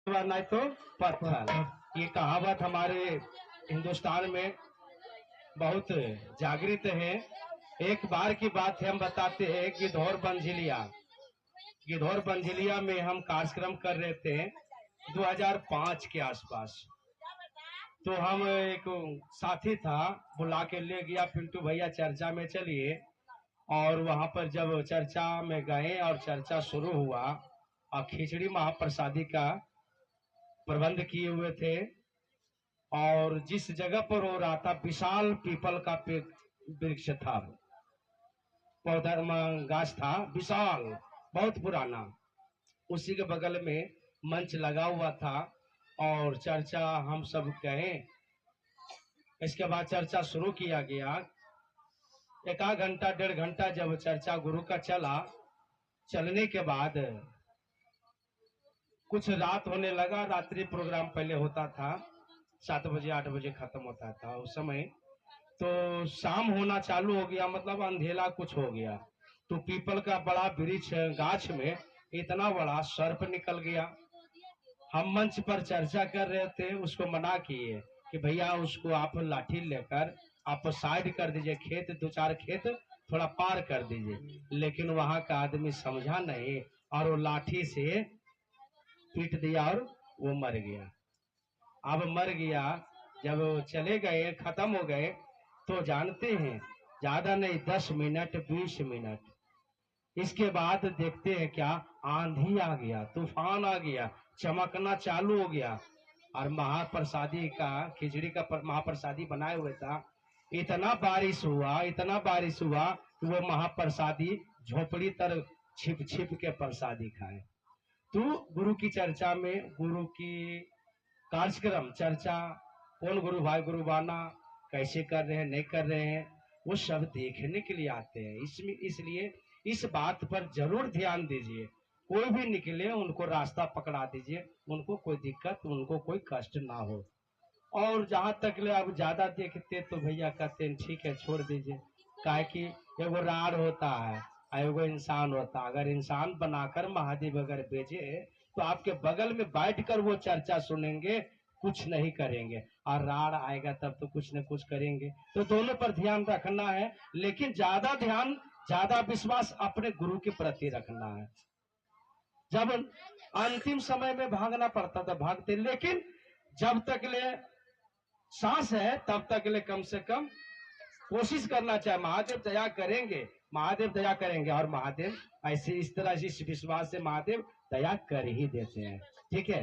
नहीं तो पत्थर। ये कहावत हमारे हिंदुस्तान में बहुत जागृत है। एक बार की बात है, हम बताते हैं। गिद्धौर बंझिलिया में हम कार्यक्रम कर रहे थे 2005 के आसपास। तो हम एक साथी था, बुला के ले गया, पिंटू भैया चर्चा में चलिए। और वहां पर जब चर्चा में गए और चर्चा शुरू हुआ और खिचड़ी महाप्रसादी का प्रबंध किए हुए थे। और जिस जगह पर हो रहा था विशाल पीपल का वृक्ष था, पौधा गाछ था विशाल, बहुत पुराना। उसी के बगल में मंच लगा हुआ था और चर्चा हम सब गए। इसके बाद चर्चा शुरू किया गया। एक आध घंटा 1.5 घंटा जब चर्चा गुरु का चलने के बाद कुछ रात होने लगा। रात्रि प्रोग्राम पहले होता था 7 बजे 8 बजे खत्म होता था उस समय। तो शाम होना चालू हो गया, मतलब अंधेला कुछ हो गया। तो पीपल का बड़ा वृक्ष गाछ में इतना बड़ा सर्प निकल गया। हम मंच पर चर्चा कर रहे थे, उसको मना किए कि भैया उसको आप लाठी लेकर आप साइड कर दीजिए, खेत 2-4 खेत थोड़ा पार कर दीजिए। लेकिन वहां का आदमी समझा नहीं और वो लाठी से पीट दिया और वो मर गया। अब मर गया। जब चले गए, खत्म हो गए, तो जानते हैं ज्यादा नहीं 10 मिनट 20 मिनट इसके बाद देखते हैं क्या, आंधी आ गया, तूफान आ गया, चमकना चालू हो गया। और महाप्रसादी का खिचड़ी का महाप्रसादी बनाए हुए था। इतना बारिश हुआ, इतना बारिश हुआ कि वो महाप्रसादी झोपड़ी तर छिप छिप के प्रसादी खाए। तो गुरु की चर्चा में, गुरु की कार्यक्रम चर्चा, कौन गुरु भाई गुरु बाना कैसे कर रहे हैं नहीं कर रहे हैं, वो सब देखने के लिए आते हैं। इसमें इसलिए इस बात पर जरूर ध्यान दीजिए। कोई भी निकले उनको रास्ता पकड़ा दीजिए, उनको कोई दिक्कत, उनको कोई कष्ट ना हो। और जहां तक ले अब ज्यादा देखते तो भैया कहते हैं ठीक है छोड़ दीजिए। काहे कि एगो राड होता है, एगो इंसान होता है। अगर इंसान बनाकर महादेव अगर भेजे तो आपके बगल में बैठकर वो चर्चा सुनेंगे, कुछ नहीं करेंगे। और राड आएगा तब तो कुछ न कुछ करेंगे। तो दोनों पर ध्यान रखना है, लेकिन ज्यादा ध्यान, ज्यादा विश्वास अपने गुरु के प्रति रखना है। जब अंतिम समय में भागना पड़ता था भागते, लेकिन जब तक ले सांस है तब तक ले कम से कम कोशिश करना चाहिए। महादेव दया करेंगे, महादेव दया करेंगे। और महादेव ऐसे इस तरह इस विश्वास से महादेव दया कर ही देते हैं। ठीक है।